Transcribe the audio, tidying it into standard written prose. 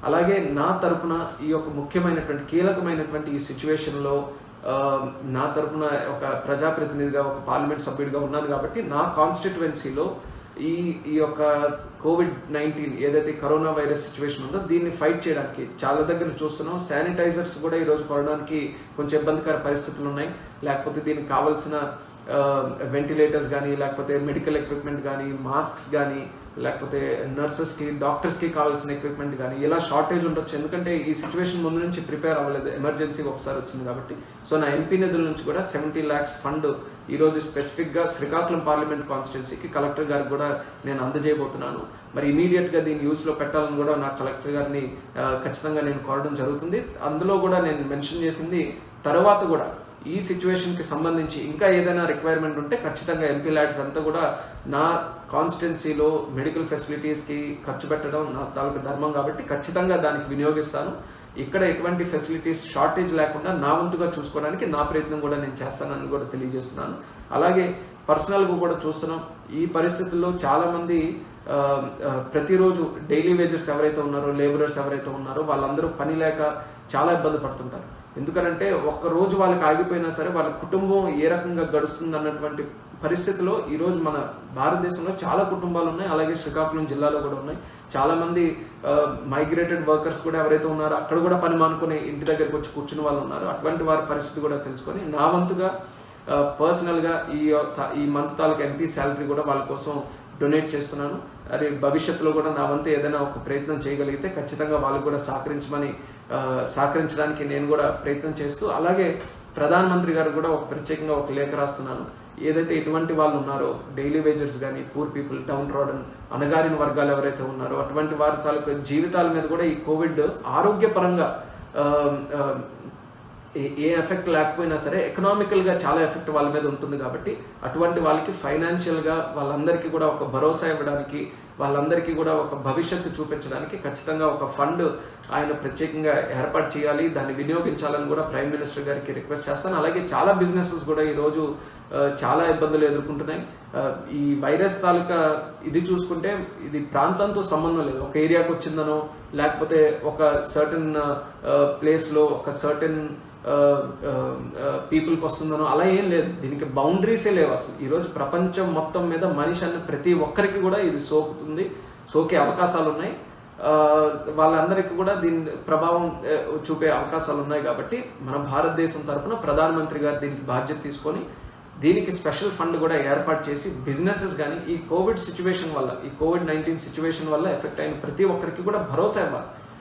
అలాగే నా తరపున ఈ యొక్క ముఖ్యమైనటువంటి కీలకమైనటువంటి ఈ సిచ్యువేషన్లో నా తరపున ఒక ప్రజాప్రతినిధిగా ఒక పార్లమెంట్ సభ్యుడిగా ఉన్నాను కాబట్టి నా కాన్స్టిట్యువెన్సీలో ఈ యొక్క COVID-19 ఏదైతే కరోనా వైరస్ సిచ్యువేషన్ ఉందో దీన్ని ఫైట్ చేయడానికి చాలా దగ్గర చూస్తున్నాం. శానిటైజర్స్ కూడా ఈరోజు కొనడానికి కొంచెం ఇబ్బందికర పరిస్థితులు ఉన్నాయి. లేకపోతే దీనికి కావాల్సిన వెంటిలేటర్స్ కానీ, లేకపోతే మెడికల్ ఎక్విప్మెంట్ కానీ, మాస్క్స్ కానీ, లేకపోతే నర్సెస్కి డాక్టర్స్కి కావాల్సిన ఎక్విప్మెంట్ కానీ ఇలా షార్టేజ్ ఉండొచ్చు. ఎందుకంటే ఈ సిచ్యువేషన్ ముందు నుంచి ప్రిపేర్ అవ్వలేదు, ఎమర్జెన్సీ ఒకసారి వచ్చింది కాబట్టి. సో నా ఎంపీ నిధుల నుంచి కూడా 70 lakhs ఫండ్ ఈరోజు స్పెసిఫిక్గా శ్రీకాకుళం పార్లమెంట్ కాన్స్టిట్యున్సీకి కలెక్టర్ గారికి కూడా నేను అందజేయబోతున్నాను. మరి ఇమీడియట్గా దీన్ని యూస్లో పెట్టాలని కూడా నా కలెక్టర్ గారిని ఖచ్చితంగా నేను కోరడం జరుగుతుంది. అందులో కూడా నేను మెన్షన్ చేసింది తర్వాత కూడా ఈ సిచ్యువేషన్కి సంబంధించి ఇంకా ఏదైనా రిక్వైర్మెంట్ ఉంటే ఖచ్చితంగా ఎంపీ ల్యాడ్స్ అంతా కూడా నా కాన్స్టిట్యున్సీలో మెడికల్ ఫెసిలిటీస్కి ఖర్చు పెట్టడం నా తాలూకు ధర్మం కాబట్టి ఖచ్చితంగా దానికి వినియోగిస్తాను. ఇక్కడ ఎటువంటి ఫెసిలిటీస్ షార్టేజ్ లేకుండా నా వంతుగా చూసుకోవడానికి నా ప్రయత్నం కూడా నేను చేస్తానని కూడా తెలియజేస్తున్నాను. అలాగే పర్సనల్గా కూడా చూస్తున్నాం ఈ పరిస్థితుల్లో చాలామంది ప్రతిరోజు డైలీ వేజర్స్ ఎవరైతే ఉన్నారో, లేబరర్స్ ఎవరైతే ఉన్నారో వాళ్ళందరూ పని లేక చాలా ఇబ్బంది పడుతుంటారు. ఎందుకనంటే ఒక్కరోజు వాళ్ళకి ఆగిపోయినా సరే వాళ్ళ కుటుంబం ఏ రకంగా గడుస్తుంది అన్నటువంటి పరిస్థితిలో ఈరోజు మన భారతదేశంలో చాలా కుటుంబాలు ఉన్నాయి. అలాగే శ్రీకాకుళం జిల్లాలో కూడా ఉన్నాయి. చాలా మంది మైగ్రేటెడ్ వర్కర్స్ కూడా ఎవరైతే ఉన్నారో అక్కడ కూడా పని మానుకుని ఇంటి దగ్గరికి వచ్చి కూర్చుని వాళ్ళు ఉన్నారు. అటువంటి వారి పరిస్థితి కూడా తెలుసుకొని నా వంతుగా పర్సనల్గా ఈ మంత్ తాలూకు ఎంపీ శాలరీ కూడా వాళ్ళ కోసం డొనేట్ చేస్తున్నాను. అది భవిష్యత్తులో కూడా నా వంతు ఏదైనా ఒక ప్రయత్నం చేయగలిగితే ఖచ్చితంగా వాళ్ళకు కూడా సహకరించడానికి నేను కూడా ప్రయత్నం చేస్తూ, అలాగే ప్రధానమంత్రి గారు కూడా ప్రత్యేకంగా ఒక లేఖ రాస్తున్నాను. ఏదైతే ఎటువంటి వాళ్ళు ఉన్నారో డైలీ వేజర్స్ కానీ, పూర్ పీపుల్, డౌన్ రోడన్ అణగారిన వర్గాలు ఎవరైతే ఉన్నారో అటువంటి వారి తాలూకు జీవితాల మీద కూడా ఈ కోవిడ్ ఆరోగ్యపరంగా ఏ ఎఫెక్ట్ లేకపోయినా సరే ఎకనామికల్గా చాలా ఎఫెక్ట్ వాళ్ళ మీద ఉంటుంది కాబట్టి అటువంటి వాళ్ళకి ఫైనాన్షియల్గా వాళ్ళందరికీ కూడా ఒక భరోసా ఇవ్వడానికి, వాళ్ళందరికీ కూడా ఒక భవిష్యత్తు చూపించడానికి ఖచ్చితంగా ఒక ఫండ్ ఆయన ప్రత్యేకంగా ఏర్పాటు చేయాలి, దాన్ని వినియోగించాలని కూడా ప్రైమ్ మినిస్టర్ గారికి రిక్వెస్ట్ చేస్తాను. అలాగే చాలా బిజినెసెస్ కూడా ఈరోజు చాలా ఇబ్బందులు ఎదుర్కొంటున్నాయి. ఈ వైరస్ తాలూకా ఇది చూసుకుంటే ఇది ప్రాంతంతో సంబంధం లేదు. ఒక ఏరియాకి వచ్చిందనో లేకపోతే ఒక సర్టన్ ప్లేస్లో ఒక సర్టన్ పీపుల్కి వస్తుందనో అలా ఏం లేదు. దీనికి బౌండరీసే లేవు అసలు. ఈరోజు ప్రపంచం మొత్తం మీద మనిషి అన్న ప్రతి ఒక్కరికి కూడా ఇది సోకే అవకాశాలు ఉన్నాయి. వాళ్ళందరికీ కూడా దీని ప్రభావం చూపే అవకాశాలు ఉన్నాయి. కాబట్టి మన భారతదేశం తరఫున ప్రధానమంత్రి గారు దీనికి బాధ్యత తీసుకొని దీనికి స్పెషల్ ఫండ్ కూడా ఏర్పాటు చేసి బిజినెసెస్ కానీ ఈ కోవిడ్ సిచ్యువేషన్ వల్ల, ఈ COVID-19 సిచ్యువేషన్ వల్ల ఎఫెక్ట్ అయిన ప్రతి ఒక్కరికి కూడా భరోసా ఇవ్వాలి.